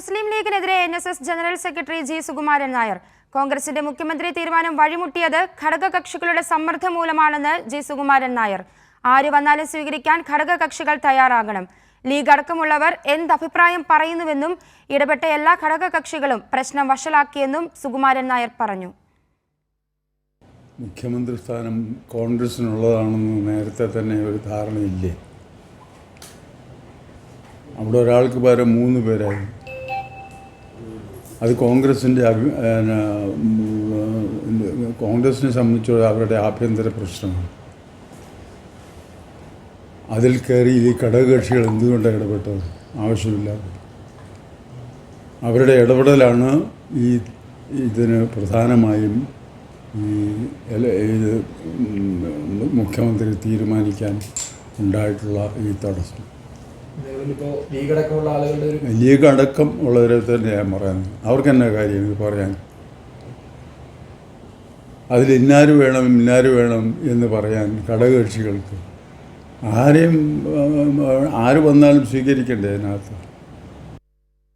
മുസ്ലിം ലീഗിനെതിരെ NSS general secretary G Sukumaran Nair. കോൺഗ്രസിന്റെ മുഖ്യമന്ത്രി തീരുമാനം വഴിമുട്ടിയത് ഘടകകക്ഷികളുടെ സമ്മർദ്ദം മൂലമാണെന്ന് ജി സുകുമാരൻ നായർ. ആര് വന്നാലും സ്വീകരിക്കാൻ ഘടകകക്ഷികൾ തയ്യാറാകണം. ലീഗ് അടക്കമുള്ളവർ എന്തഭിപ്രായം പറയുന്നുവെന്നും ഇടപെട്ട എല്ലാ ഘടകകക്ഷികളും പ്രശ്നം വഷളാക്കിയെന്നും സുകുമാരൻ നായർ പറഞ്ഞു. മുഖ്യമന്ത്രി സ്ഥാനം കോൺഗ്രസിനുള്ളതാണെന്ന് നേരത്തെ തന്നെ ഒരു ധാരണയില്ലേ? അവിടെ ഒരാൾക്ക് പകരം 3 പേരായി. അത് കോൺഗ്രസിനെ സംബന്ധിച്ചുള്ള അവരുടെ ആഭ്യന്തര പ്രശ്നമാണ്. അതിൽ കയറി ഈ ഘടകകക്ഷികൾ എന്തുകൊണ്ടാണ് ഇടപെട്ടത്? ആവശ്യമില്ലാതെ അവരുടെ ഇടപെടലാണ് ഇതിന് പ്രധാനമായും ഇത് മുഖ്യമന്ത്രി തീരുമാനിക്കാൻ ഉണ്ടായിട്ടുള്ള ഈ തടസ്സം. ലീഗ് അടക്കം ഉള്ളവരെ തന്നെ ഞാൻ പറയുന്നത്. അവർക്ക് എന്നാ കാര്യം ഇത് പറയാൻ? അതിൽ ഇന്നാര് വേണം എന്ന് പറയാൻ ഘടകകക്ഷികൾക്ക് ആര് വന്നാലും സ്വീകരിക്കണ്ടേ അതിനകത്ത്?